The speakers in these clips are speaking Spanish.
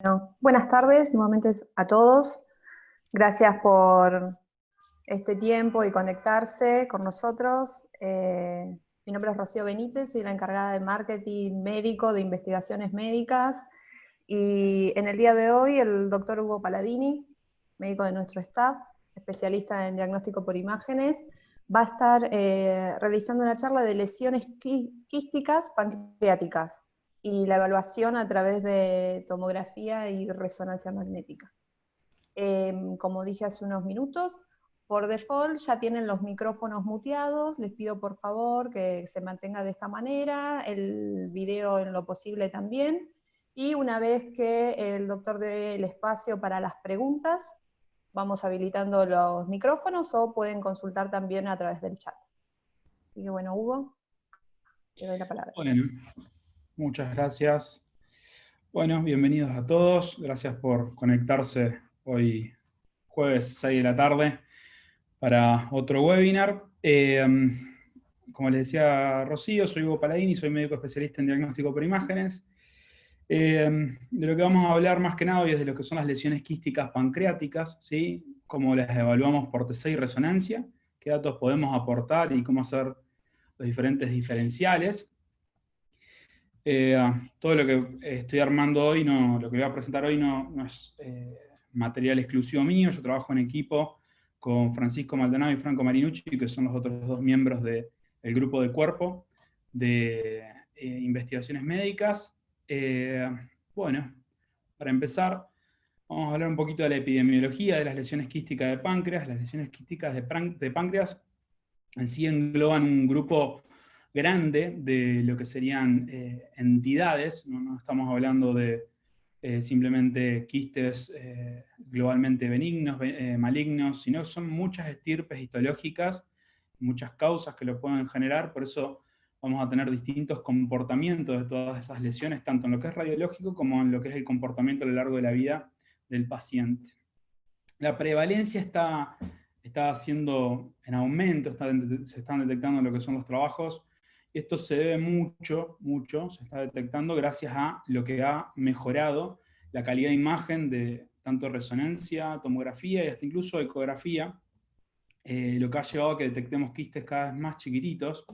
Bueno, buenas tardes nuevamente a todos. Gracias por este tiempo y conectarse con nosotros. Mi nombre es Rocío Benítez, soy la encargada de marketing médico de investigaciones médicas. Y en el día de hoy el doctor Hugo Paladini, médico de nuestro staff, especialista en diagnóstico por imágenes, va a estar realizando una charla de lesiones quísticas pancreáticas y la evaluación a través de tomografía y resonancia magnética. Como dije hace unos minutos, por default ya tienen los micrófonos muteados. Les pido por favor que se mantenga de esta manera, el video en lo posible también. Y una vez que el doctor dé el espacio para las preguntas, vamos habilitando los micrófonos o pueden consultar también a través del chat. Así que bueno, Hugo, te doy la palabra. Bueno, muchas gracias. Bueno, bienvenidos a todos. Gracias por conectarse hoy jueves 6 de la tarde para otro webinar. Como les decía Rocío, soy Hugo Paladini, soy médico especialista en diagnóstico por imágenes. De lo que vamos a hablar más que nada hoy es de lo que son las lesiones quísticas pancreáticas, ¿sí? Cómo las evaluamos por TC y resonancia, qué datos podemos aportar y cómo hacer los diferentes diferenciales. Todo lo que estoy armando hoy, lo que voy a presentar hoy no es material exclusivo mío. Yo trabajo en equipo con Francisco Maldonado y Franco Marinucci, que son los otros dos miembros del grupo de cuerpo de investigaciones médicas. Bueno, para empezar, vamos a hablar un poquito de la epidemiología de las lesiones quísticas de páncreas. Las lesiones quísticas de páncreas en sí engloban un grupo grande de lo que serían entidades. No estamos hablando de simplemente quistes globalmente benignos, malignos, sino son muchas estirpes histológicas, muchas causas que lo pueden generar. Por eso vamos a tener distintos comportamientos de todas esas lesiones, tanto en lo que es radiológico como en lo que es el comportamiento a lo largo de la vida del paciente. La prevalencia está siendo en aumento, se están detectando lo que son los trabajos. Esto se debe mucho, se está detectando gracias a lo que ha mejorado la calidad de imagen de tanto resonancia, tomografía y hasta incluso ecografía, lo que ha llevado a que detectemos quistes cada vez más chiquititos.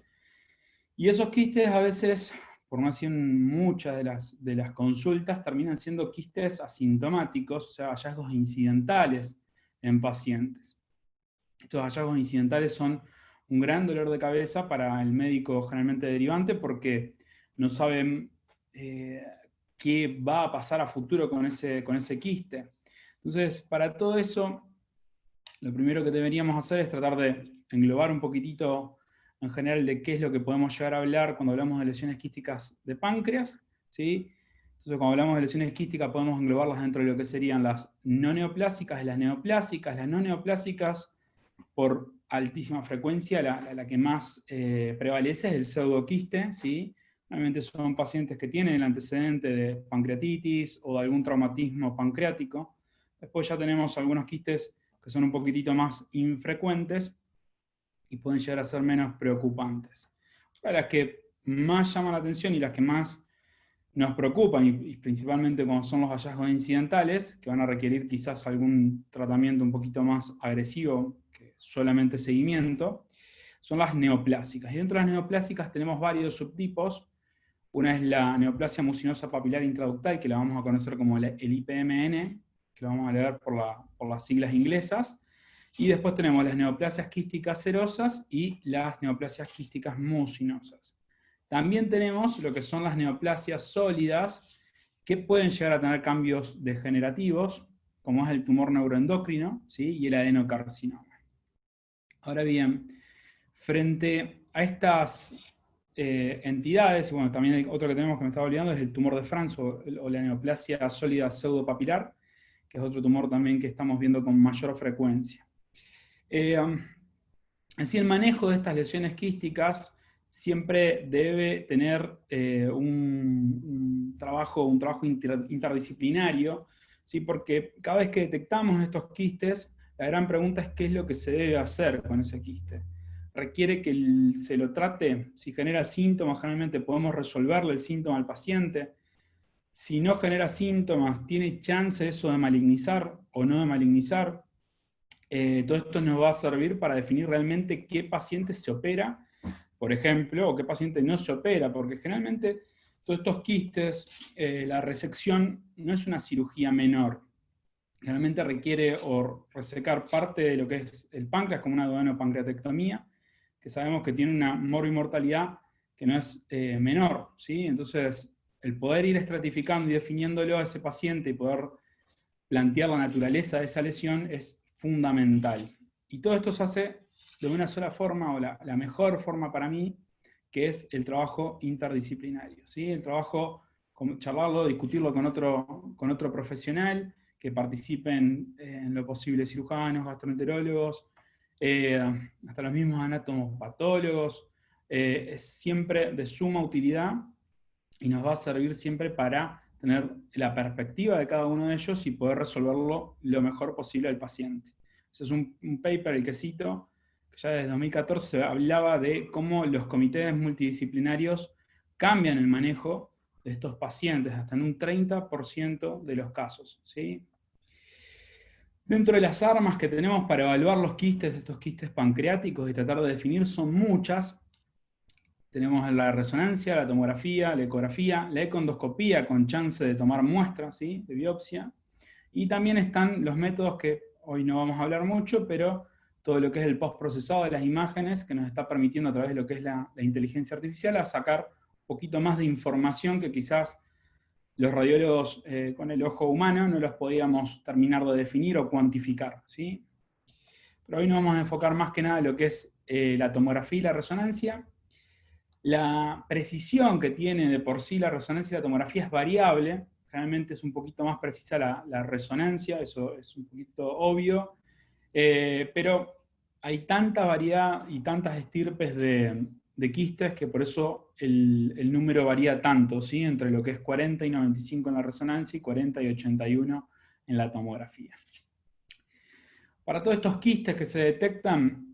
Y esos quistes a veces, por no decir muchas de las consultas, terminan siendo quistes asintomáticos, o sea, hallazgos incidentales en pacientes. Estos hallazgos incidentales son un gran dolor de cabeza para el médico generalmente derivante porque no saben qué va a pasar a futuro con ese quiste. Entonces, para todo eso, lo primero que deberíamos hacer es tratar de englobar un poquitito en general de qué es lo que podemos llegar a hablar cuando hablamos de lesiones quísticas de páncreas, ¿sí? Entonces, cuando hablamos de lesiones quísticas podemos englobarlas dentro de lo que serían las no neoplásicas y las neoplásicas. Las no neoplásicas, por altísima frecuencia, la que más prevalece es el pseudoquiste, ¿sí? Normalmente son pacientes que tienen el antecedente de pancreatitis o de algún traumatismo pancreático. Después ya tenemos algunos quistes que son un poquitito más infrecuentes y pueden llegar a ser menos preocupantes. Las que más llaman la atención y las que más nos preocupan, y principalmente cuando son los hallazgos incidentales, que van a requerir quizás algún tratamiento un poquito más agresivo que solamente seguimiento, son las neoplásicas. Y dentro de las neoplásicas tenemos varios subtipos. Una es la neoplasia mucinosa papilar intraductal, que la vamos a conocer como el IPMN, que lo vamos a leer por las siglas inglesas. Y después tenemos las neoplasias quísticas serosas y las neoplasias quísticas mucinosas. También tenemos lo que son las neoplasias sólidas, que pueden llegar a tener cambios degenerativos, como es el tumor neuroendocrino, ¿sí? Y el adenocarcinoma. Ahora bien, frente a estas entidades, y bueno, también hay otro que tenemos que me estaba olvidando, es el tumor de Franz o la neoplasia sólida pseudopapilar, que es otro tumor también que estamos viendo con mayor frecuencia. Así, el manejo de estas lesiones quísticas siempre debe tener un trabajo interdisciplinario, ¿sí? Porque cada vez que detectamos estos quistes, la gran pregunta es qué es lo que se debe hacer con ese quiste. ¿Requiere que se lo trate? Si genera síntomas, generalmente podemos resolverle el síntoma al paciente. si no genera síntomas, ¿tiene chance eso de malignizar o no de malignizar? Todo esto nos va a servir para definir realmente qué paciente se opera, por ejemplo, o qué paciente no se opera, porque generalmente todos estos quistes, la resección no es una cirugía menor. Generalmente requiere o resecar parte de lo que es el páncreas, como una duodenopancreatectomía, que sabemos que tiene una morbimortalidad que no es menor, ¿sí? Entonces, el poder ir estratificando y definiéndolo a ese paciente y poder plantear la naturaleza de esa lesión es fundamental. Y todo esto se hace de una sola forma, o la mejor forma para mí, que es el trabajo interdisciplinario, ¿sí? El trabajo, charlarlo, discutirlo con otro profesional, que participen en lo posible cirujanos, gastroenterólogos, hasta los mismos anátomos patólogos, es siempre de suma utilidad y nos va a servir siempre para tener la perspectiva de cada uno de ellos y poder resolverlo lo mejor posible al paciente. Ese es un paper, el que cito, que ya desde 2014 hablaba de cómo los comités multidisciplinarios cambian el manejo de estos pacientes, hasta en un 30% de los casos, ¿sí? Dentro de las armas que tenemos para evaluar los quistes, estos quistes pancreáticos, y tratar de definir, son muchas. Tenemos la resonancia, la tomografía, la ecografía, la ecoendoscopía con chance de tomar muestras, ¿sí?, de biopsia. Y también están los métodos que hoy no vamos a hablar mucho, pero todo lo que es el postprocesado de las imágenes, que nos está permitiendo a través de lo que es la inteligencia artificial a sacar un poquito más de información que quizás los radiólogos con el ojo humano no los podíamos terminar de definir o cuantificar, ¿sí? Pero hoy nos vamos a enfocar más que nada en lo que es la tomografía y la resonancia. La precisión que tiene de por sí la resonancia y la tomografía es variable. Generalmente es un poquito más precisa la resonancia, eso es un poquito obvio, pero hay tanta variedad y tantas estirpes de quistes que por eso el número varía tanto, ¿sí?, entre lo que es 40 y 95 en la resonancia y 40 y 81 en la tomografía. Para todos estos quistes que se detectan,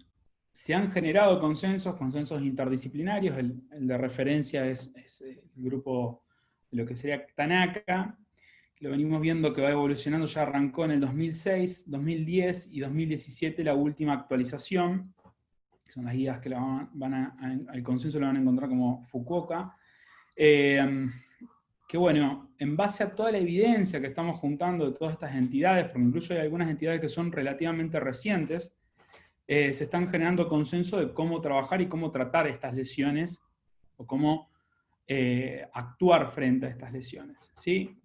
se han generado consensos interdisciplinarios. El de referencia es el grupo de lo que sería Tanaka, que lo venimos viendo que va evolucionando, ya arrancó en el 2006, 2010 y 2017 la última actualización, que son las guías que al consenso lo van a encontrar como Fukuoka. Que bueno, en base a toda la evidencia que estamos juntando de todas estas entidades, porque incluso hay algunas entidades que son relativamente recientes, se están generando consenso de cómo trabajar y cómo tratar estas lesiones, o cómo actuar frente a estas lesiones, ¿sí?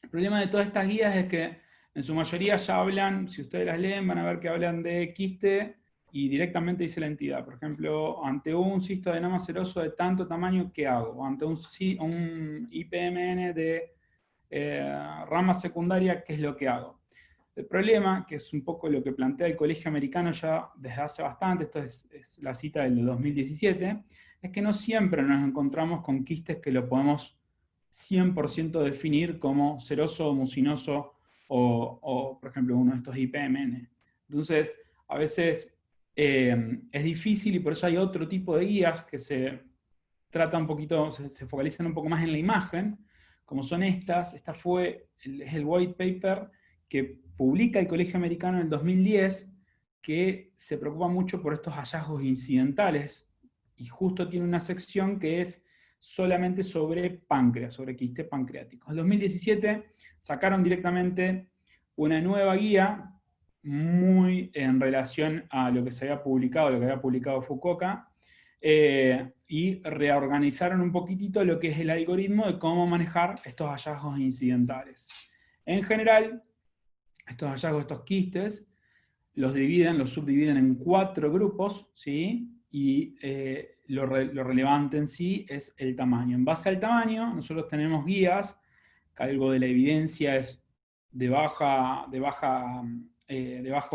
El problema de todas estas guías es que en su mayoría ya hablan, si ustedes las leen, van a ver que hablan de quiste y directamente dice la entidad. Por ejemplo, ante un cistoadenoma seroso de tanto tamaño, ¿qué hago? O ante un IPMN de rama secundaria, ¿qué es lo que hago? El problema, que es un poco lo que plantea el Colegio Americano ya desde hace bastante, esto es la cita del 2017, es que no siempre nos encontramos con quistes que lo podemos 100% definir como seroso o mucinoso o, por ejemplo, uno de estos IPMN. Entonces, a veces es difícil y por eso hay otro tipo de guías que se tratan un poquito, se focalizan un poco más en la imagen, como son estas. Esta es el white paper que publica el Colegio Americano en el 2010, que se preocupa mucho por estos hallazgos incidentales, y justo tiene una sección que es solamente sobre páncreas, sobre quistes pancreáticos. En 2017 sacaron directamente una nueva guía muy en relación a lo que se había publicado, lo que había publicado Fukuoka, y reorganizaron un poquitito lo que es el algoritmo de cómo manejar estos hallazgos incidentales. En general, estos hallazgos, estos quistes, los subdividen en 4 grupos, ¿sí? Y lo relevante en sí es el tamaño. En base al tamaño, nosotros tenemos guías, que algo de la evidencia es de bajo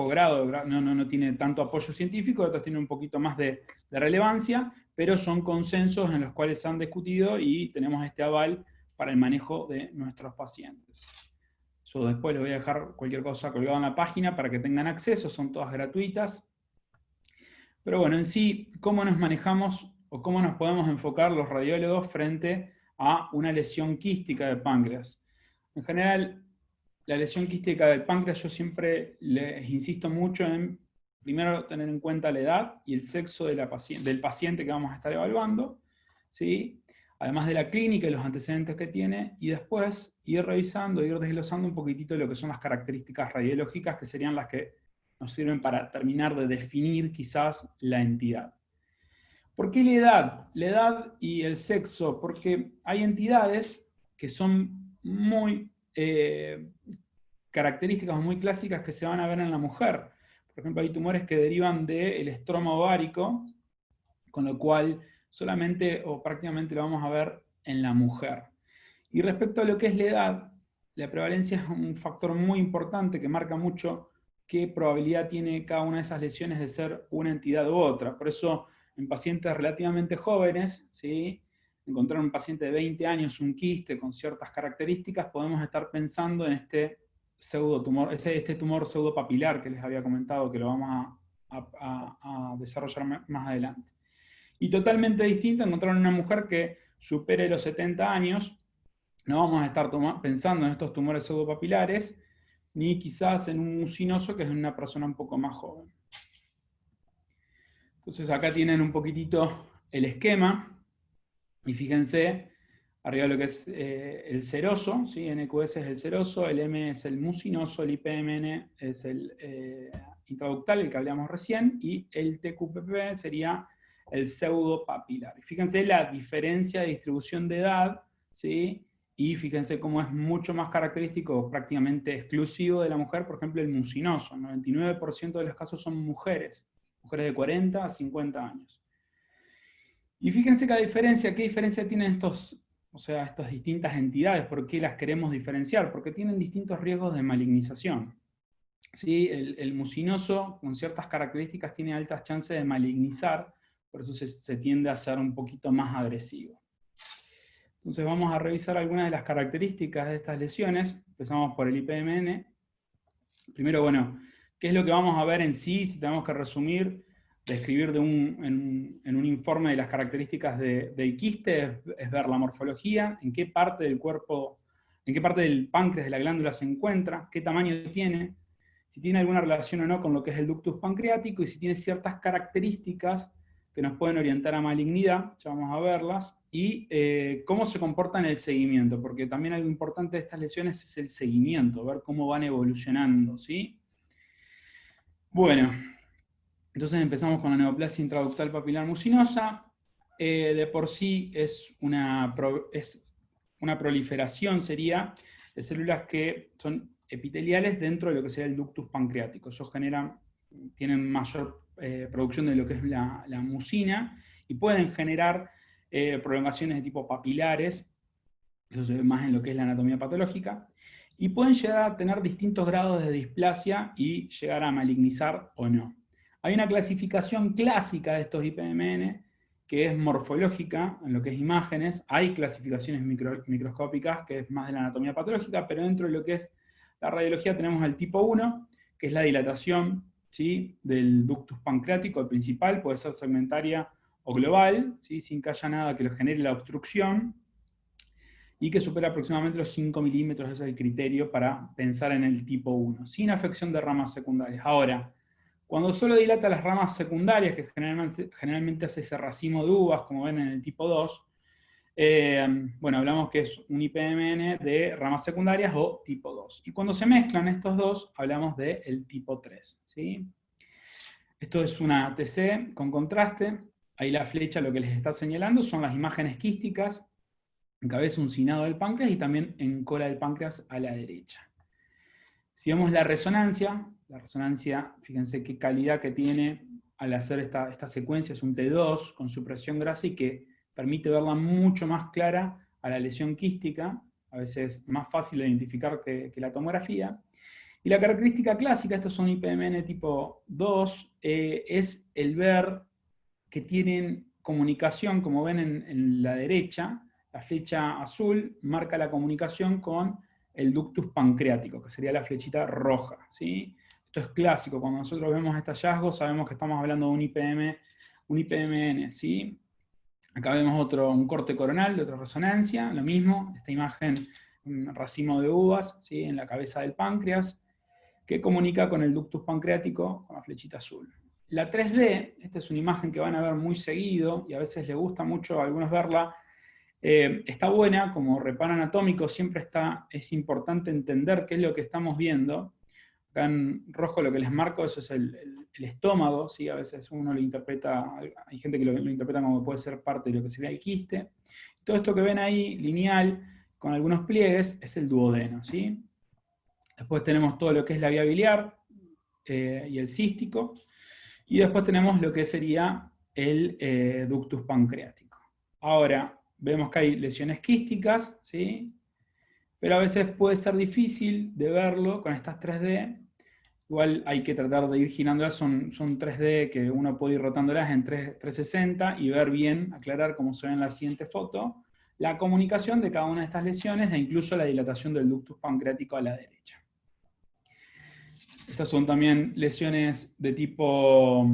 grado, no tiene tanto apoyo científico, otras tienen un poquito más de relevancia, pero son consensos en los cuales se han discutido y tenemos este aval para el manejo de nuestros pacientes. Yo después les voy a dejar cualquier cosa colgada en la página para que tengan acceso, son todas gratuitas. Pero bueno, en sí, ¿cómo nos manejamos o cómo nos podemos enfocar los radiólogos frente a una lesión quística del páncreas. En general, la lesión quística del páncreas yo siempre les insisto mucho en, primero, tener en cuenta la edad y el sexo del paciente que vamos a estar evaluando, ¿sí? Además de la clínica y los antecedentes que tiene, y después ir revisando, ir desglosando un poquitito lo que son las características radiológicas, que serían las que nos sirven para terminar de definir quizás la entidad. ¿Por qué la edad? La edad y el sexo, porque hay entidades que son muy características muy clásicas que se van a ver en la mujer. Por ejemplo, hay tumores que derivan del estroma ovárico, con lo cual solamente o prácticamente lo vamos a ver en la mujer. Y respecto a lo que es la edad, la prevalencia es un factor muy importante que marca mucho qué probabilidad tiene cada una de esas lesiones de ser una entidad u otra. Por eso, en pacientes relativamente jóvenes, ¿sí? Encontrar un paciente de 20 años, un quiste con ciertas características, podemos estar pensando en este pseudotumor, este tumor pseudopapilar que les había comentado, que lo vamos a desarrollar más adelante. Y totalmente distinto encontrar una mujer que supere los 70 años, no vamos a estar pensando en estos tumores pseudopapilares, ni quizás en un mucinoso, que es una persona un poco más joven. Entonces acá tienen un poquitito el esquema, y fíjense, arriba lo que es el seroso, ¿sí? NQS es el seroso, el M es el mucinoso, el IPMN es el intraductal, el que hablamos recién, y el TQPP sería el pseudopapilar. Fíjense la diferencia de distribución de edad, ¿sí? Y fíjense cómo es mucho más característico, prácticamente exclusivo de la mujer, por ejemplo, el mucinoso. El 99% de los casos son mujeres de 40 a 50 años. Y fíjense ¿qué diferencia tienen estas distintas entidades? ¿Por qué las queremos diferenciar? Porque tienen distintos riesgos de malignización. ¿Sí? El mucinoso, con ciertas características, tiene altas chances de malignizar, por eso se tiende a ser un poquito más agresivo. Entonces vamos a revisar algunas de las características de estas lesiones. Empezamos por el IPMN. Primero, bueno, ¿qué es lo que vamos a ver en sí? Si tenemos que resumir, describir en un informe de las características del quiste, es ver la morfología, en qué parte del cuerpo, en qué parte del páncreas de la glándula se encuentra, qué tamaño tiene, si tiene alguna relación o no con lo que es el ductus pancreático, y si tiene ciertas características que nos pueden orientar a malignidad, ya vamos a verlas, y cómo se comporta en el seguimiento, porque también algo importante de estas lesiones es el seguimiento, ver cómo van evolucionando, ¿sí? Bueno, entonces empezamos con la neoplasia intraductal papilar mucinosa. De por sí es una proliferación, sería, de células que son epiteliales dentro de lo que sería el ductus pancreático. Eso tienen mayor producción de lo que es la mucina, y pueden generar prolongaciones de tipo papilares, eso se ve más en lo que es la anatomía patológica, y pueden llegar a tener distintos grados de displasia y llegar a malignizar o no. Hay una clasificación clásica de estos IPMN que es morfológica, en lo que es imágenes. Hay clasificaciones microscópicas, que es más de la anatomía patológica, pero dentro de lo que es la radiología tenemos el tipo 1, que es la dilatación, ¿sí?, del ductus pancreático, el principal, puede ser segmentaria o global, ¿sí?, sin que haya nada que lo genere la obstrucción, y que supera aproximadamente los 5 milímetros, ese es el criterio para pensar en el tipo 1, sin afección de ramas secundarias. Ahora, cuando solo dilata las ramas secundarias, que generalmente hace ese racimo de uvas, como ven en el tipo 2, bueno, hablamos que es un IPMN de ramas secundarias o tipo 2. Y cuando se mezclan estos dos, hablamos del tipo 3. ¿Sí? Esto es una TC con contraste. Ahí la flecha lo que les está señalando son las imágenes quísticas, en cabeza uncinado del páncreas y también en cola del páncreas a la derecha. Si vemos la resonancia, fíjense qué calidad que tiene al hacer esta secuencia, es un T2 con supresión grasa y que permite verla mucho más clara a la lesión quística, a veces más fácil de identificar que la tomografía. Y la característica clásica, estos son IPMN tipo 2, es el ver que tienen comunicación, como ven en la derecha, la flecha azul marca la comunicación con el ductus pancreático, que sería la flechita roja, ¿sí? Esto es clásico, cuando nosotros vemos este hallazgo sabemos que estamos hablando de un IPMN, ¿sí? Acá vemos un corte coronal de otra resonancia, lo mismo, esta imagen, un racimo de uvas, ¿sí?, en la cabeza del páncreas, que comunica con el ductus pancreático con la flechita azul. La 3D, esta es una imagen que van a ver muy seguido, y a veces les gusta mucho a algunos verla, está buena, como reparo anatómico siempre es importante entender qué es lo que estamos viendo. Acá en rojo lo que les marco, eso es el estómago, ¿sí? A veces uno lo interpreta, hay gente que lo interpreta como que puede ser parte de lo que sería el quiste. Todo esto que ven ahí, lineal, con algunos pliegues, es el duodeno, ¿sí? Después tenemos todo lo que es la vía biliar y el cístico. Y después tenemos lo que sería el ductus pancreático. Ahora, vemos que hay lesiones quísticas, ¿sí?, pero a veces puede ser difícil de verlo con estas 3D. Igual hay que tratar de ir girándolas, son 3D que uno puede ir rotándolas en 360 y ver bien, aclarar como se ve en la siguiente foto, la comunicación de cada una de estas lesiones e incluso la dilatación del ductus pancreático a la derecha. Estas son también lesiones de tipo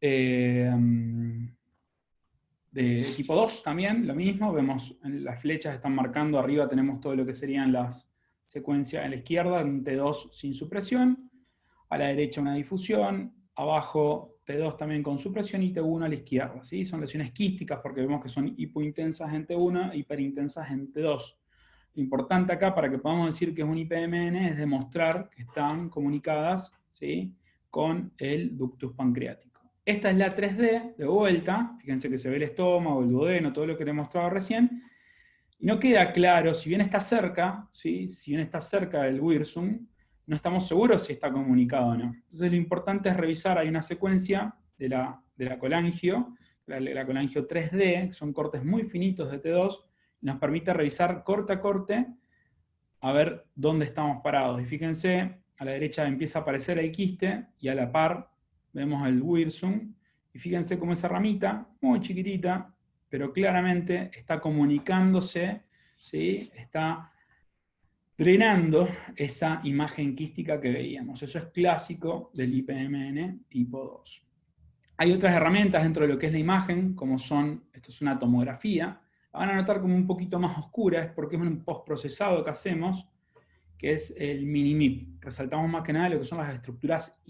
2 también, lo mismo, vemos las flechas están marcando, arriba tenemos todo lo que serían las secuencias a la izquierda, un T2 sin supresión, a la derecha una difusión, abajo T2 también con supresión y T1 a la izquierda, ¿sí? Son lesiones quísticas porque vemos que son hipointensas en T1 e hiperintensas en T2. Lo importante acá para que podamos decir que es un IPMN es demostrar que están comunicadas, ¿sí?, con el ductus pancreático. Esta es la 3D de vuelta, fíjense que se ve el estómago, el duodeno, todo lo que les mostraba recién, y no queda claro, si bien está cerca, ¿sí?, si bien está cerca del Wirsum, no estamos seguros si está comunicado o no. Entonces lo importante es revisar, hay una secuencia de la colangio, la colangio 3D, que son cortes muy finitos de T2, y nos permite revisar corte a corte a ver dónde estamos parados. Y fíjense, a la derecha empieza a aparecer el quiste, y a la par vemos el Wirsum, y fíjense cómo esa ramita, muy chiquitita, pero claramente está comunicándose, ¿sí?, está drenando esa imagen quística que veíamos. Eso es clásico del IPMN tipo 2. Hay otras herramientas dentro de lo que es la imagen, como esto es una tomografía. La van a notar como un poquito más oscura, es porque es un postprocesado que hacemos, que es el Minimip. Resaltamos más que nada lo que son las estructuras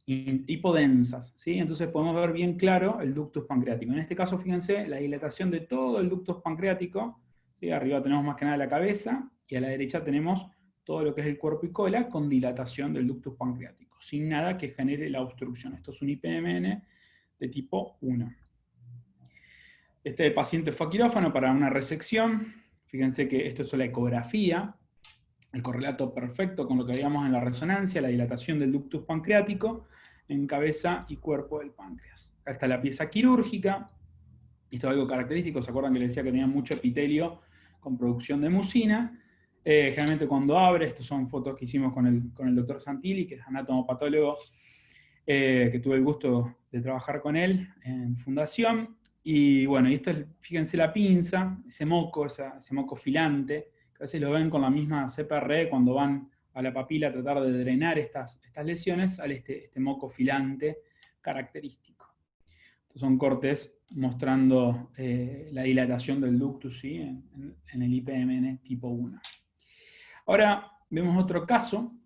hipodensas, ¿sí? Entonces podemos ver bien claro el ductus pancreático. En este caso, fíjense, la dilatación de todo el ductus pancreático, ¿sí? Arriba tenemos más que nada la cabeza, y a la derecha tenemos todo lo que es el cuerpo y cola con dilatación del ductus pancreático, sin nada que genere la obstrucción. Esto es un IPMN de tipo 1. Este paciente fue a quirófano para una resección. Fíjense que esto es la ecografía, el correlato perfecto con lo que veíamos en la resonancia, la dilatación del ductus pancreático en cabeza y cuerpo del páncreas. Acá está la pieza quirúrgica. Esto es algo característico, ¿se acuerdan que les decía que tenía mucho epitelio con producción de mucina? Generalmente cuando abre, estas son fotos que hicimos con el doctor Santilli, que es anatomopatólogo, que tuve el gusto de trabajar con él en fundación. Y bueno, y esto es, fíjense la pinza, ese moco filante, que a veces lo ven con la misma CPRE cuando van a la papila a tratar de drenar estas lesiones, sale este moco filante característico. Estos son cortes mostrando la dilatación del ductus, ¿sí?, en el IPMN tipo 1. Ahora vemos otro caso,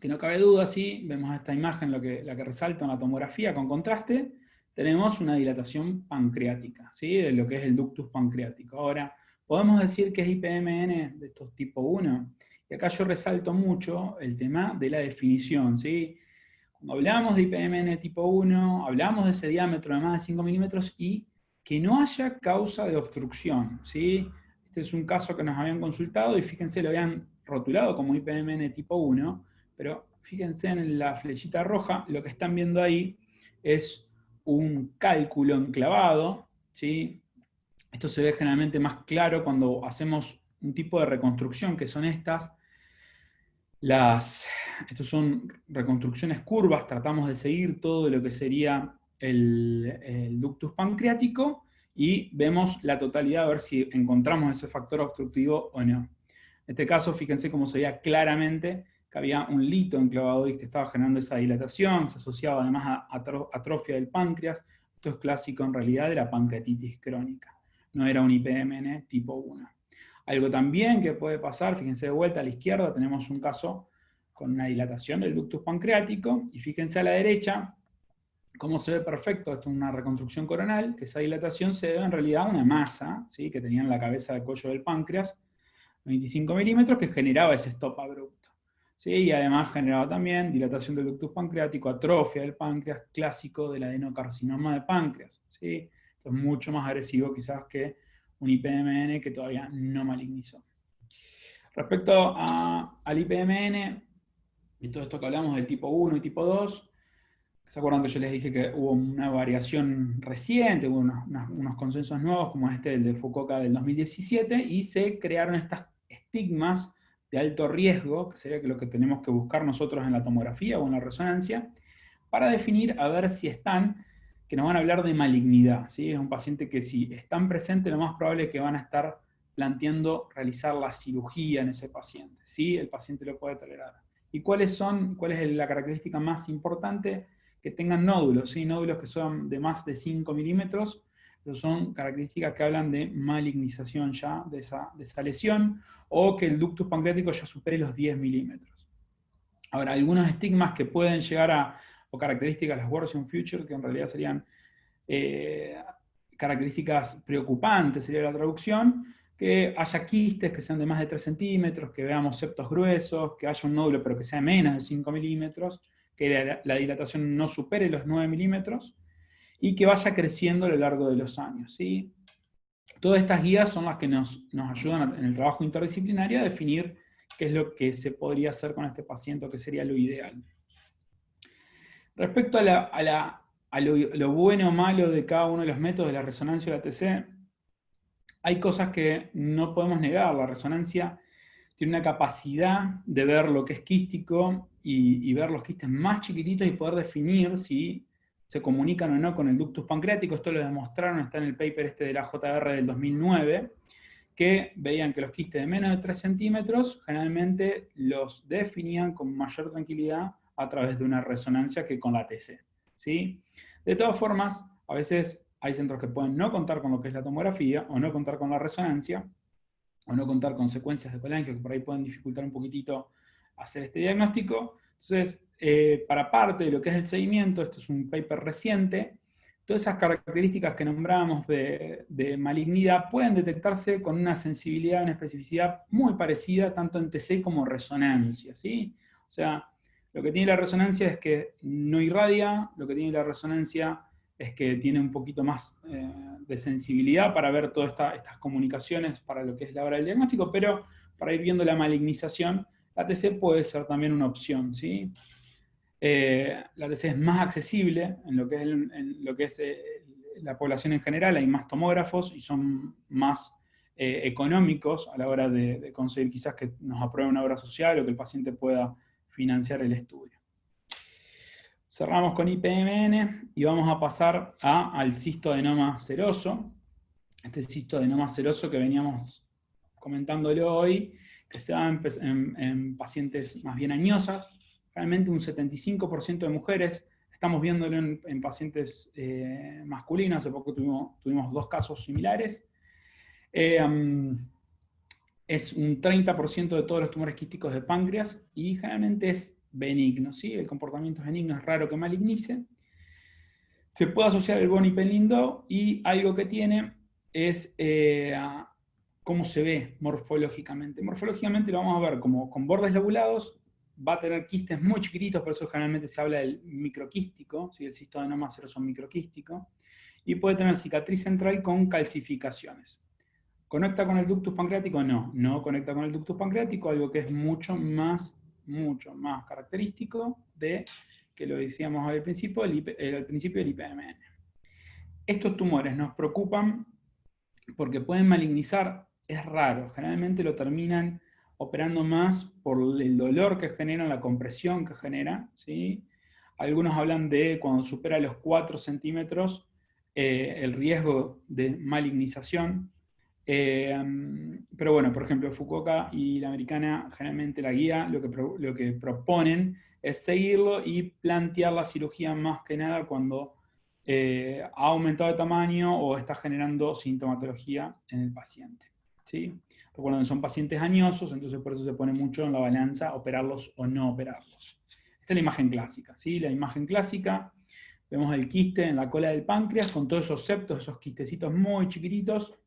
que no cabe duda, ¿sí? Vemos esta imagen, la que resalta en la tomografía con contraste, tenemos una dilatación pancreática, ¿sí?, de lo que es el ductus pancreático. Ahora, podemos decir que es IPMN de estos tipo 1, y acá yo resalto mucho el tema de la definición, ¿sí? Cuando hablamos de IPMN tipo 1, hablamos de ese diámetro de más de 5 milímetros y que no haya causa de obstrucción, ¿sí? Este es un caso que nos habían consultado y fíjense, lo habían rotulado como IPMN tipo 1, pero fíjense en la flechita roja, lo que están viendo ahí es un cálculo enclavado, ¿sí? Esto se ve generalmente más claro cuando hacemos un tipo de reconstrucción, que son estas son reconstrucciones curvas, tratamos de seguir todo lo que sería el ductus pancreático y vemos la totalidad a ver si encontramos ese factor obstructivo o no. En este caso, fíjense cómo se veía claramente que había un lito enclavado y que estaba generando esa dilatación, se asociaba además a atrofia del páncreas, Esto es clásico en realidad de la pancreatitis crónica, no era un IPMN tipo 1. Algo también que puede pasar, fíjense de vuelta a la izquierda, tenemos un caso con una dilatación del ductus pancreático, y fíjense a la derecha cómo se ve perfecto, esto es una reconstrucción coronal, que esa dilatación se debe en realidad a una masa, ¿sí?, que tenía en la cabeza del cuello del páncreas, 25 milímetros, que generaba ese stop abrupto. ¿Sí? Y además generaba también dilatación del ductus pancreático, atrofia del páncreas, clásico del adenocarcinoma de páncreas. ¿Sí? Esto es mucho más agresivo quizás que un IPMN que todavía no malignizó. Respecto al IPMN, y todo esto que hablamos del tipo 1 y tipo 2, ¿se acuerdan que yo les dije que hubo una variación reciente, hubo unos consensos nuevos como este, el de Fukuoka del 2017, y se crearon estas estigmas de alto riesgo, que sería lo que tenemos que buscar nosotros en la tomografía o en la resonancia, para definir a ver si están, que nos van a hablar de malignidad. ¿Sí? Es un paciente que si están presentes, lo más probable es que van a estar planteando realizar la cirugía en ese paciente. ¿Sí? El paciente lo puede tolerar. ¿Y cuál es la característica más importante? Que tengan nódulos, ¿sí? Nódulos que son de más de 5 milímetros, son características que hablan de malignización ya de esa lesión, o que el ductus pancreático ya supere los 10 milímetros. Ahora, algunos estigmas que pueden llegar o características, las worsening future, que en realidad serían características preocupantes, sería la traducción, que haya quistes que sean de más de 3 centímetros, que veamos septos gruesos, que haya un nódulo pero que sea menos de 5 milímetros, que la dilatación no supere los 9 milímetros, y que vaya creciendo a lo largo de los años. ¿Sí? Todas estas guías son las que nos ayudan en el trabajo interdisciplinario a definir qué es lo que se podría hacer con este paciente, o qué sería lo ideal. Respecto a lo bueno o malo de cada uno de los métodos de la resonancia y la TC, hay cosas que no podemos negar. La resonancia tiene una capacidad de ver lo que es quístico y ver los quistes más chiquititos y poder definir si se comunican o no con el ductus pancreático. Esto lo demostraron, está en el paper de la JR del 2009, que veían que los quistes de menos de 3 centímetros generalmente los definían con mayor tranquilidad a través de una resonancia que con la TC. ¿Sí? De todas formas, a veces hay centros que pueden no contar con lo que es la tomografía, o no contar con la resonancia, o no contar con secuencias de colangio que por ahí pueden dificultar un poquitito hacer este diagnóstico. Entonces, para parte de lo que es el seguimiento, esto es un paper reciente, todas esas características que nombrábamos de malignidad pueden detectarse con una sensibilidad, una especificidad muy parecida, tanto en TC como resonancia. ¿Sí? O sea, lo que tiene la resonancia es que no irradia, lo que tiene la resonancia es que tiene un poquito más de sensibilidad para ver todas estas comunicaciones para lo que es la hora del diagnóstico, pero para ir viendo la malignización, la TC puede ser también una opción. ¿Sí? La TC es más accesible en lo que es la población en general, hay más tomógrafos y son más económicos a la hora de conseguir quizás que nos apruebe una obra social o que el paciente pueda financiar el estudio. Cerramos con IPMN y vamos a pasar al cistoadenoma seroso. Este cistoadenoma seroso que veníamos comentándolo hoy, que se da en pacientes más bien añosas. Realmente un 75% de mujeres. Estamos viéndolo en pacientes masculinos. Hace poco tuvimos 2 casos similares. Es un 30% de todos los tumores quísticos de páncreas, y generalmente es benigno, ¿sí? El comportamiento es benigno, es raro que malignice. Se puede asociar el boni Pen-Lindau, y algo que tiene es cómo se ve morfológicamente. Morfológicamente lo vamos a ver como con bordes lobulados, va a tener quistes muy chiquititos, por eso generalmente se habla del microquístico, ¿sí? El cistoadenoma seroso microquístico, y puede tener cicatriz central con calcificaciones. ¿Conecta con el ductus pancreático? No, no conecta con el ductus pancreático, algo que es mucho más característico de, que lo decíamos al principio del IPMN. Estos tumores nos preocupan porque pueden malignizar, es raro, generalmente lo terminan operando más por el dolor que genera, la compresión que genera, ¿sí? Algunos hablan de cuando supera los 4 centímetros, el riesgo de malignización. Pero bueno, por ejemplo, Fukuoka y la americana, generalmente la guía, lo que proponen es seguirlo y plantear la cirugía más que nada cuando ha aumentado de tamaño o está generando sintomatología en el paciente. ¿Sí? Recuerden, son pacientes añosos, entonces por eso se pone mucho en la balanza operarlos o no operarlos. Esta es la imagen clásica. ¿Sí? La imagen clásica, vemos el quiste en la cola del páncreas con todos esos septos, esos quistecitos muy chiquititos,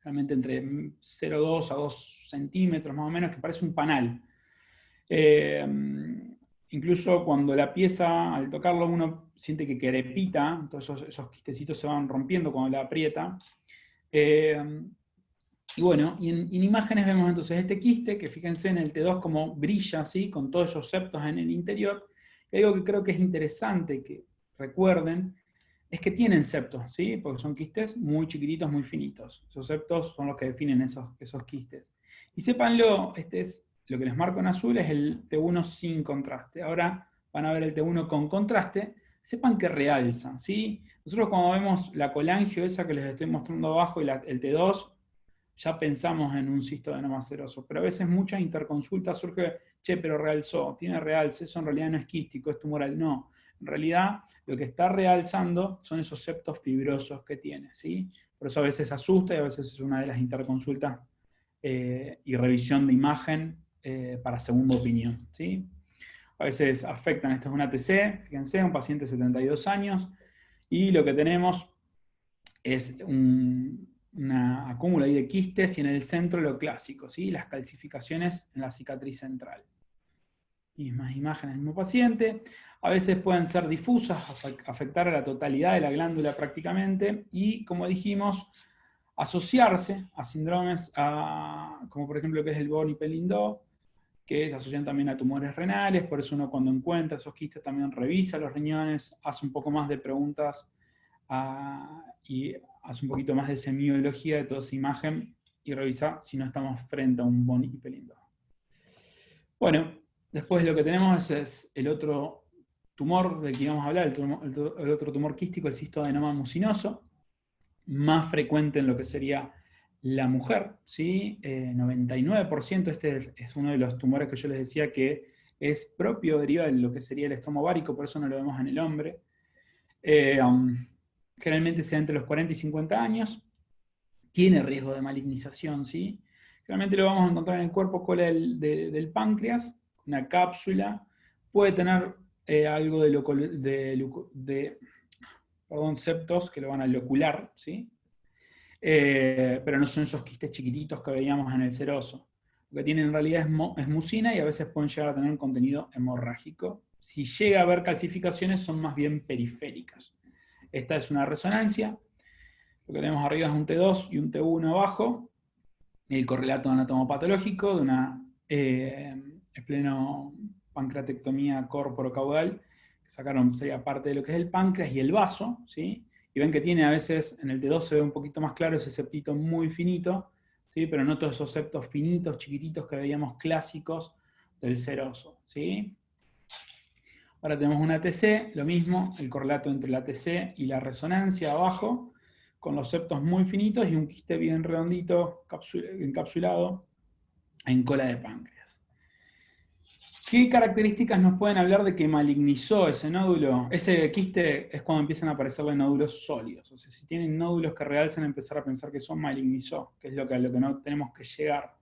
realmente entre 0,2 a 2 centímetros más o menos, que parece un panal. Incluso cuando la pieza, al tocarlo, uno siente que crepita, entonces esos quistecitos se van rompiendo cuando la aprieta. Y bueno, y en imágenes vemos entonces este quiste, que fíjense en el T2 como brilla, ¿sí? Con todos esos septos en el interior. Y algo que creo que es interesante que recuerden, es que tienen septos, ¿sí? Porque son quistes muy chiquititos, muy finitos. Esos septos son los que definen esos quistes. Y sépanlo, este es lo que les marco en azul, es el T1 sin contraste. Ahora van a ver el T1 con contraste. Sepan que realzan, ¿sí? Nosotros cuando vemos la colangio esa que les estoy mostrando abajo y el T2, ya pensamos en un cistoadenoma seroso, pero a veces mucha interconsulta surge, che, pero realzó, tiene realce, eso en realidad no es quístico, es tumoral. No, en realidad lo que está realzando son esos septos fibrosos que tiene, ¿sí? Por eso a veces asusta y a veces es una de las interconsultas y revisión de imagen para segunda opinión, ¿sí? A veces afectan, esto es una TC, fíjense, un paciente de 72 años, y lo que tenemos es una acúmulo ahí de quistes y en el centro lo clásico, ¿sí? Las calcificaciones en la cicatriz central. Mismas imágenes del mismo paciente. A veces pueden ser difusas, afectar a la totalidad de la glándula prácticamente, y como dijimos, asociarse a síndromes como por ejemplo lo que es el Boni-Pelindo, que se asocian también a tumores renales. Por eso uno cuando encuentra esos quistes también revisa los riñones, hace un poco más de preguntas y hace un poquito más de semiología de toda esa imagen y revisa si no estamos frente a un Boni-Pelindo. Bueno, después lo que tenemos es el otro tumor del que íbamos a hablar, el otro tumor quístico, el cistoadenoma mucinoso, más frecuente en lo que sería la mujer, ¿sí? 99%, este es uno de los tumores que yo les decía que es propio, deriva de lo que sería el estoma ovárico, por eso no lo vemos en el hombre. Generalmente se da entre los 40 y 50 años, tiene riesgo de malignización, ¿sí? Generalmente lo vamos a encontrar en el cuerpo cola del páncreas, una cápsula, puede tener algo de septos que lo van a locular, ¿sí? Pero no son esos quistes chiquititos que veíamos en el seroso. Lo que tienen en realidad es mucina y a veces pueden llegar a tener un contenido hemorrágico. Si llega a haber calcificaciones, son más bien periféricas. Esta es una resonancia. Lo que tenemos arriba es un T2 y un T1 abajo. El correlato anatomopatológico de una esplenopancreatectomía corporocaudal, que sacaron, sería parte de lo que es el páncreas y el vaso, ¿sí? Y ven que tiene a veces, en el T2 se ve un poquito más claro ese septito muy finito, ¿sí? Pero no todos esos septos finitos, chiquititos que veíamos clásicos del seroso, ¿sí? Ahora tenemos una TC, lo mismo, el correlato entre la TC y la resonancia abajo, con los septos muy finitos y un quiste bien redondito, encapsulado en cola de páncreas. ¿Qué características nos pueden hablar de que malignizó ese nódulo? Ese quiste es cuando empiezan a aparecerle nódulos sólidos. O sea, si tienen nódulos que realzan, empezar a pensar que son malignizó, que es a lo que no tenemos que llegar.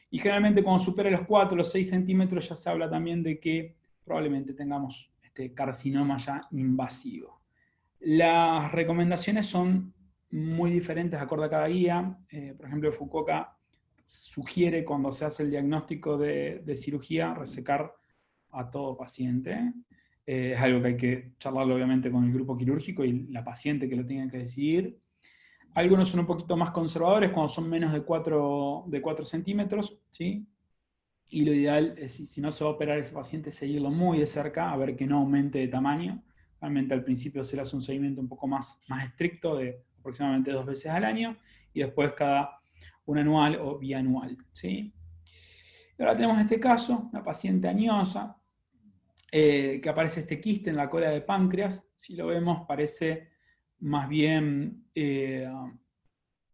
Y generalmente cuando supera los 4 o los 6 centímetros ya se habla también de que probablemente tengamos este carcinoma ya invasivo. Las recomendaciones son muy diferentes acorde a cada guía. Por ejemplo, Fukuoka sugiere cuando se hace el diagnóstico de cirugía resecar a todo paciente. Es algo que hay que charlarlo obviamente con el grupo quirúrgico y la paciente que lo tiene que decidir. Algunos son un poquito más conservadores cuando son menos de 4 centímetros, ¿sí? Y lo ideal es, si no se va a operar ese paciente, seguirlo muy de cerca, a ver que no aumente de tamaño. Realmente al principio se le hace un seguimiento un poco más estricto, de aproximadamente 2 veces al año, y después cada un anual o bianual, ¿sí? Y ahora tenemos este caso, una paciente añosa, que aparece este quiste en la cola de páncreas. Si lo vemos, parece más bien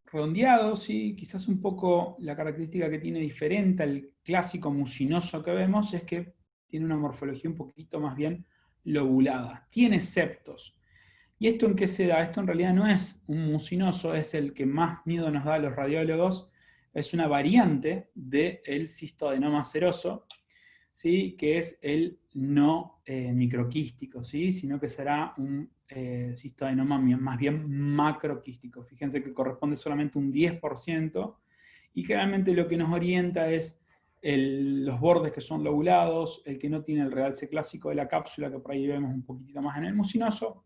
redondeado, ¿sí? Quizás un poco la característica que tiene diferente al clásico mucinoso que vemos es que tiene una morfología un poquito más bien lobulada. Tiene septos. ¿Y esto en qué se da? Esto en realidad no es un mucinoso, es el que más miedo nos da a los radiólogos, es una variante del cistoadenoma seroso, ¿sí? Que es el no microquístico, ¿sí? Sino que será un cistoadenoma más bien macroquístico. Fíjense que corresponde solamente un 10%, y generalmente lo que nos orienta es los bordes que son lobulados, el que no tiene el realce clásico de la cápsula, que por ahí vemos un poquitito más en el mucinoso.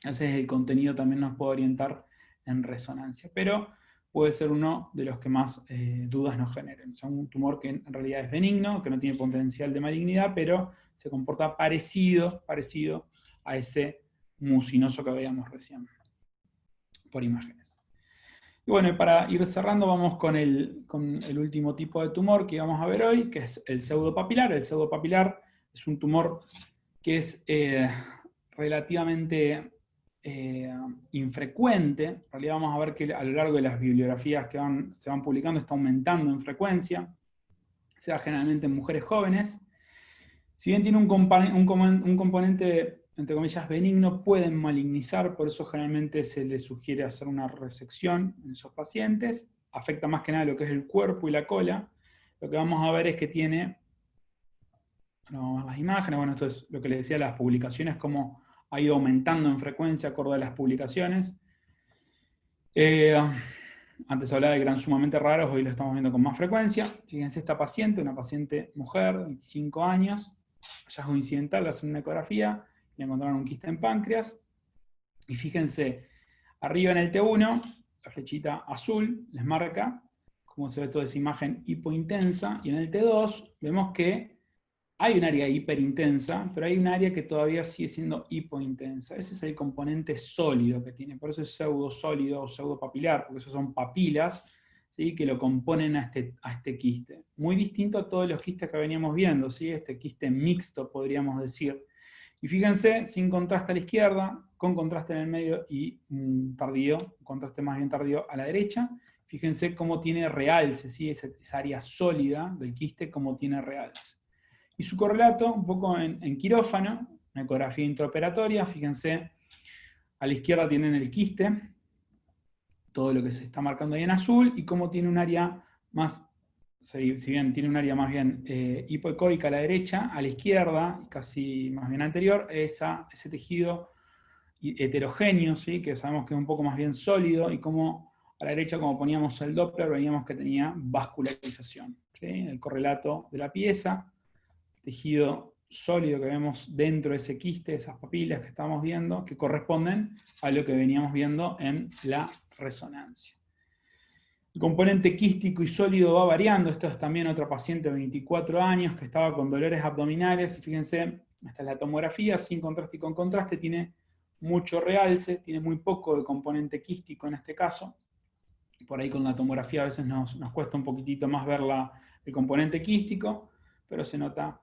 Ese es el contenido, también nos puede orientar en resonancia, pero puede ser uno de los que más dudas nos generen. Es un tumor que en realidad es benigno, que no tiene potencial de malignidad, pero se comporta parecido a ese mucinoso que veíamos recién, por imágenes. Y bueno, para ir cerrando, vamos con el último tipo de tumor que vamos a ver hoy, que es el pseudopapilar. El pseudopapilar es un tumor que es relativamente infrecuente. En realidad vamos a ver que a lo largo de las bibliografías que se van publicando está aumentando en frecuencia. Se da generalmente en mujeres jóvenes. Si bien tiene un componente, entre comillas, benigno, pueden malignizar, por eso generalmente se les sugiere hacer una resección en esos pacientes. Afecta más que nada lo que es el cuerpo y la cola. Lo que vamos a ver es que tiene, vamos a ver las imágenes, bueno, esto es lo que les decía, las publicaciones, cómo ha ido aumentando en frecuencia acorde a las publicaciones. Antes hablaba de que eran sumamente raros, hoy lo estamos viendo con más frecuencia. Fíjense esta paciente, una paciente mujer, 25 años, hallazgo incidental, le hacen una ecografía, le encontraron un quiste en páncreas, y fíjense, arriba en el T1, la flechita azul les marca cómo se ve toda esa imagen hipointensa, y en el T2 vemos que hay un área hiperintensa, pero hay un área que todavía sigue siendo hipointensa. Ese es el componente sólido que tiene, por eso es pseudosólido o pseudopapilar, porque esos son papilas, ¿sí? Que lo componen a este quiste. Muy distinto a todos los quistes que veníamos viendo, ¿sí? Este quiste mixto, podríamos decir. Y fíjense, sin contraste a la izquierda, con contraste en el medio y tardío, contraste más bien tardío a la derecha. Fíjense cómo tiene realce, ¿sí? Esa área sólida del quiste, cómo tiene realce. Y su correlato, un poco en quirófano, una ecografía intraoperatoria, fíjense, a la izquierda tienen el quiste, todo lo que se está marcando ahí en azul, y cómo tiene un área más, si bien tiene un área más bien hipoecoica a la derecha, a la izquierda, casi más bien anterior, ese tejido heterogéneo, ¿sí? Que sabemos que es un poco más bien sólido, y como a la derecha, como poníamos el Doppler, veíamos que tenía vascularización, ¿sí? El correlato de la pieza, tejido sólido que vemos dentro de ese quiste, esas papilas que estamos viendo, que corresponden a lo que veníamos viendo en la resonancia. El componente quístico y sólido va variando. Esto es también otro paciente de 24 años que estaba con dolores abdominales, y fíjense, esta es la tomografía, sin contraste y con contraste, tiene mucho realce, tiene muy poco de componente quístico en este caso. Por ahí con la tomografía a veces nos cuesta un poquitito más ver el componente quístico, pero se nota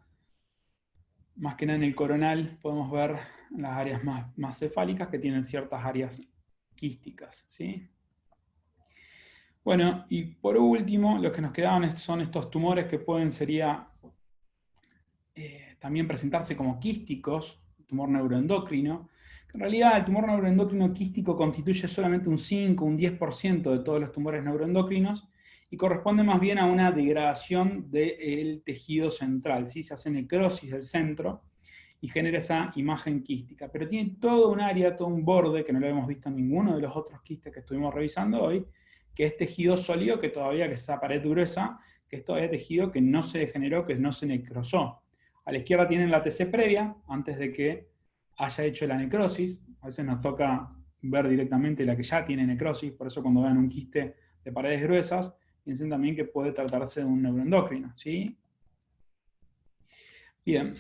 más que nada en el coronal. Podemos ver las áreas más cefálicas que tienen ciertas áreas quísticas, ¿sí? Bueno, y por último, los que nos quedaban son estos tumores que sería también presentarse como quísticos, tumor neuroendocrino. En realidad, el tumor neuroendocrino quístico constituye solamente un 5, un 10% de todos los tumores neuroendocrinos, y corresponde más bien a una degradación del tejido central, ¿sí? Se hace necrosis del centro y genera esa imagen quística. Pero tiene todo un área, todo un borde, que no lo hemos visto en ninguno de los otros quistes que estuvimos revisando hoy, que es tejido sólido, que es esa pared gruesa, que es todavía tejido que no se degeneró, que no se necrosó. A la izquierda tienen la TC previa, antes de que haya hecho la necrosis. A veces nos toca ver directamente la que ya tiene necrosis, por eso cuando vean un quiste de paredes gruesas, piensen también que puede tratarse de un neuroendocrino, ¿sí? Bien.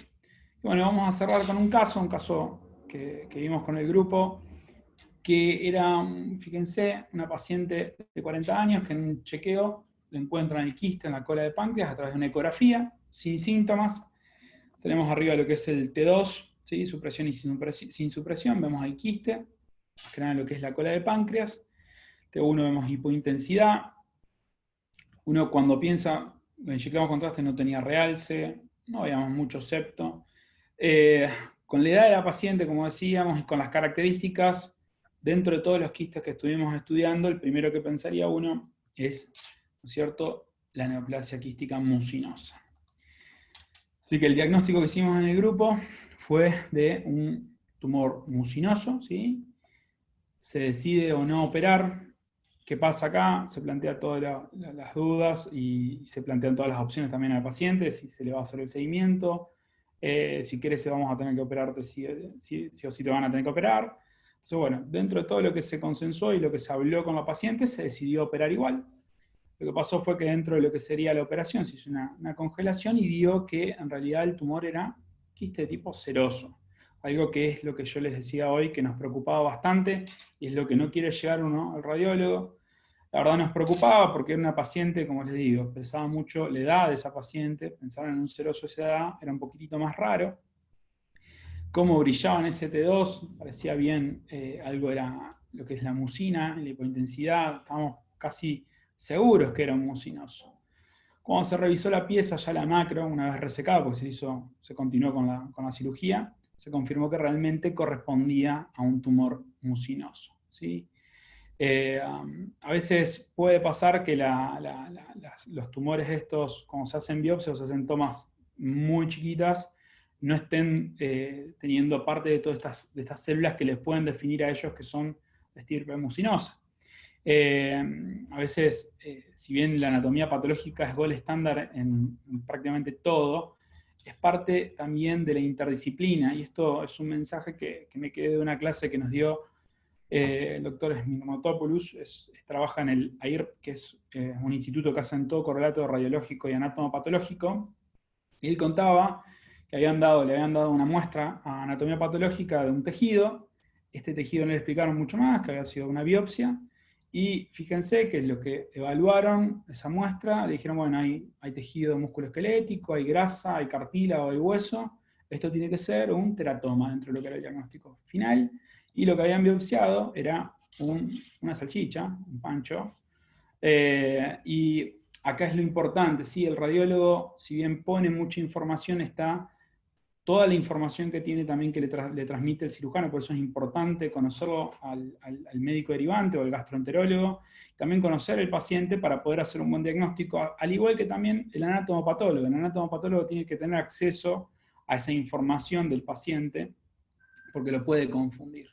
Bueno, vamos a cerrar con un caso que vimos con el grupo, que era, fíjense, una paciente de 40 años que en un chequeo le encuentran el quiste en la cola de páncreas a través de una ecografía, sin síntomas. Tenemos arriba lo que es el T2, ¿sí? Supresión y sin supresión, vemos el quiste, más que nada lo que es la cola de páncreas. T1 vemos hipointensidad. Uno cuando piensa, lo inyectamos contraste, no tenía realce, no veíamos mucho septo. Con la edad de la paciente, como decíamos, y con las características, dentro de todos los quistes que estuvimos estudiando, el primero que pensaría uno es, ¿no es cierto?, la neoplasia quística mucinosa. Así que el diagnóstico que hicimos en el grupo fue de un tumor mucinoso, ¿sí? Se decide o no operar. ¿Qué pasa acá? Se plantean todas las dudas y se plantean todas las opciones también al paciente, si se le va a hacer el seguimiento, si quieres vamos a tener que operarte, sí o sí te van a tener que operar. Entonces, bueno, dentro de todo lo que se consensuó y lo que se habló con la paciente, se decidió operar igual. Lo que pasó fue que dentro de lo que sería la operación se hizo una congelación y dio que en realidad el tumor era quiste de tipo seroso. Algo que es lo que yo les decía hoy, que nos preocupaba bastante, y es lo que no quiere llegar uno al radiólogo. La verdad nos preocupaba porque era una paciente, como les digo, pesaba mucho la edad de esa paciente, pensar en un seroso de esa edad era un poquitito más raro. Cómo brillaba en ST2, parecía bien, algo era lo que es la mucina, la hipointensidad, estábamos casi seguros que era un mucinoso. Cuando se revisó la pieza, ya la macro, una vez resecada, porque se continuó con la cirugía, se confirmó que realmente correspondía a un tumor mucinoso, ¿sí? A veces puede pasar que los tumores estos, cuando se hacen biopsias o se hacen tomas muy chiquitas, no estén teniendo parte de todas estas células que les pueden definir a ellos que son de estirpe mucinosa. A veces, si bien la anatomía patológica es gold estándar en prácticamente todo, es parte también de la interdisciplina, y esto es un mensaje que me quedé de una clase que nos dio el doctor Smirnotopoulos, trabaja en el AIR, que es un instituto que hace en todo correlato radiológico y anatomopatológico, y él contaba que le habían dado una muestra a anatomía patológica de un tejido. Este tejido no le explicaron mucho más, que había sido una biopsia, y fíjense que lo que evaluaron esa muestra, le dijeron, bueno, hay tejido musculoesquelético, hay grasa, hay cartílago, hay hueso, esto tiene que ser un teratoma dentro de lo que era el diagnóstico final, y lo que habían biopsiado era una salchicha, un pancho, y acá es lo importante, ¿sí? El radiólogo, si bien pone mucha información, está toda la información que tiene también que le transmite el cirujano, por eso es importante conocerlo al médico derivante o al gastroenterólogo, también conocer el paciente para poder hacer un buen diagnóstico, al igual que también el anatomopatólogo. El anatomopatólogo tiene que tener acceso a esa información del paciente, porque lo puede confundir.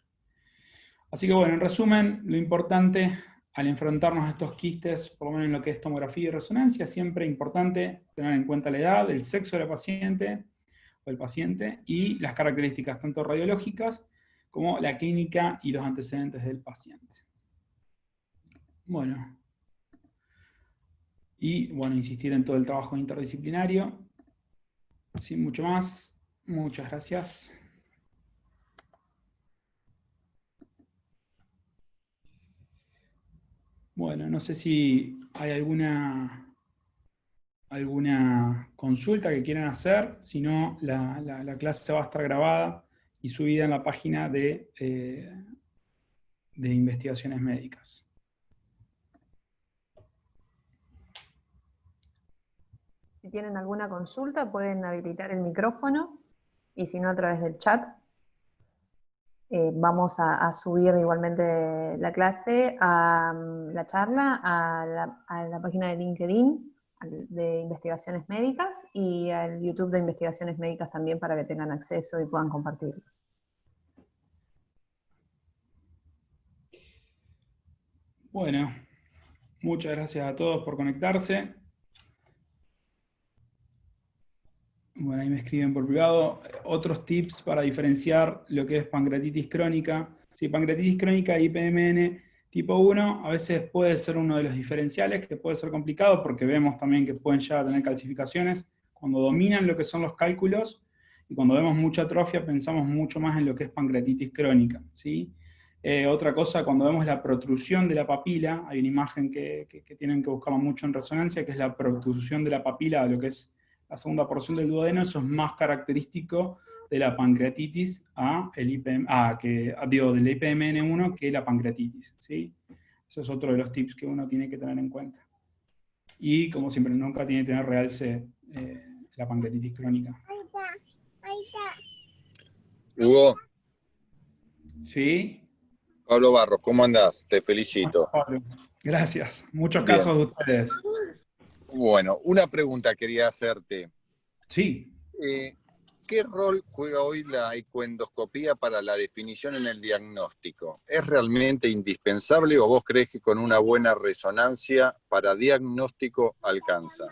Así que bueno, en resumen, lo importante al enfrentarnos a estos quistes, por lo menos en lo que es tomografía y resonancia, siempre es importante tener en cuenta la edad, el sexo de la paciente o el paciente y las características tanto radiológicas como la clínica y los antecedentes del paciente. Bueno, y bueno, insistir en todo el trabajo interdisciplinario. Sin mucho más, muchas gracias. Bueno, no sé si hay alguna consulta que quieran hacer, si no, la clase va a estar grabada y subida en la página de investigaciones médicas. Si tienen alguna consulta, pueden habilitar el micrófono, y si no, a través del chat. Vamos a subir igualmente la clase, la charla, a la página de LinkedIn de investigaciones médicas y al YouTube de investigaciones médicas también, para que tengan acceso y puedan compartirlo. Bueno, muchas gracias a todos por conectarse. Bueno, ahí me escriben por privado. Otros tips para diferenciar lo que es pancreatitis crónica. Sí, pancreatitis crónica y IPMN tipo 1 a veces puede ser uno de los diferenciales, que puede ser complicado porque vemos también que pueden llegar a tener calcificaciones. Cuando dominan lo que son los cálculos y cuando vemos mucha atrofia, pensamos mucho más en lo que es pancreatitis crónica, ¿sí? Otra cosa, cuando vemos la protrusión de la papila, hay una imagen que tienen que buscarla mucho en resonancia, que es la protrusión de la papila de lo que es la segunda porción del duodeno. Eso es más característico de la pancreatitis del IPMN1 que la pancreatitis, ¿sí? Eso es otro de los tips que uno tiene que tener en cuenta. Y como siempre, nunca tiene que tener realce la pancreatitis crónica. Hugo, ¿Sí? Pablo Barros, ¿cómo andás? Te felicito. Pablo. Gracias. Muchos Bien. casos de ustedes. Bueno, una pregunta quería hacerte. Sí. Eh, ¿Qué rol juega hoy la ecoendoscopía para la definición en el diagnóstico? ¿Es realmente indispensable o vos crees que con una buena resonancia para diagnóstico alcanza?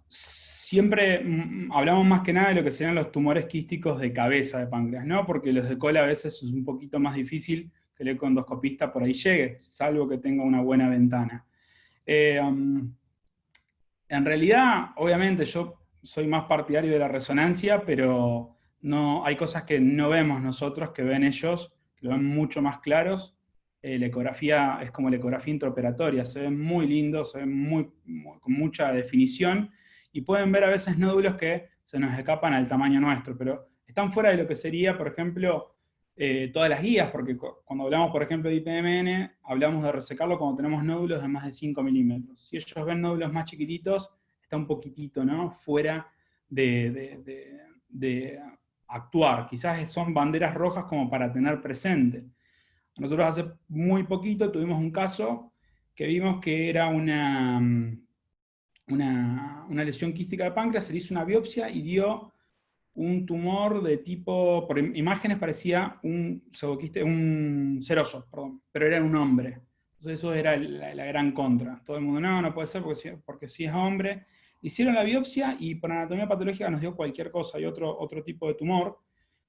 Siempre hablamos más que nada de lo que serían los tumores quísticos de cabeza de páncreas, ¿no? Porque los de cola a veces es un poquito más difícil que el ecoendoscopista por ahí llegue, salvo que tenga una buena ventana. Eh, um, En realidad, obviamente, yo soy más partidario de la resonancia, pero no, hay cosas que no vemos nosotros, que ven ellos, que lo ven mucho más claros. La ecografía es como la ecografía intraoperatoria, se ven muy lindos, se ven con mucha definición, y pueden ver a veces nódulos que se nos escapan al tamaño nuestro, pero están fuera de lo que sería, por ejemplo, todas las guías, porque cuando hablamos, por ejemplo, de IPMN, hablamos de resecarlo cuando tenemos nódulos de más de 5 milímetros. Si ellos ven nódulos más chiquititos, está un poquitito, ¿no? Fuera de actuar. Quizás son banderas rojas como para tener presente. Nosotros hace muy poquito tuvimos un caso que vimos que era una lesión quística de páncreas, se le hizo una biopsia y dio un tumor de tipo, por imágenes parecía un pseudoquiste, un seroso, perdón, pero era un hombre. Entonces eso era la gran contra. Todo el mundo, no puede ser porque sí es hombre. Hicieron la biopsia y por anatomía patológica nos dio cualquier cosa, y otro tipo de tumor.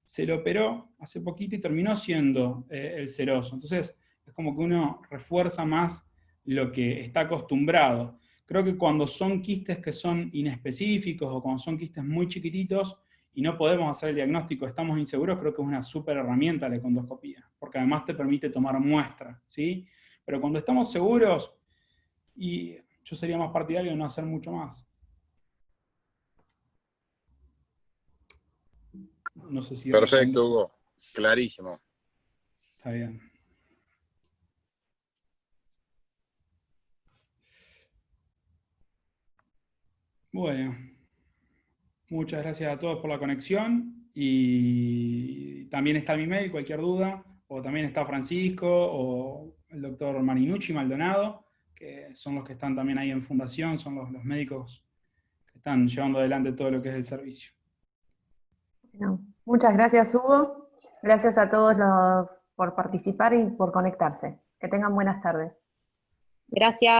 Se lo operó hace poquito y terminó siendo el seroso. Entonces es como que uno refuerza más lo que está acostumbrado. Creo que cuando son quistes que son inespecíficos o cuando son quistes muy chiquititos, y no podemos hacer el diagnóstico, estamos inseguros, creo que es una súper herramienta la econdoscopía, porque además te permite tomar muestra, ¿sí? Pero cuando estamos seguros, y yo sería más partidario de no hacer mucho más. No sé si responde. Perfecto, Hugo. Clarísimo. Está bien. Bueno, muchas gracias a todos por la conexión, y también está mi mail, cualquier duda, o también está Francisco o el doctor Marinucci Maldonado, que son los que están también ahí en fundación, son los médicos que están llevando adelante todo lo que es el servicio. Bueno, muchas gracias, Hugo. Gracias a todos por participar y por conectarse. Que tengan buenas tardes. Gracias.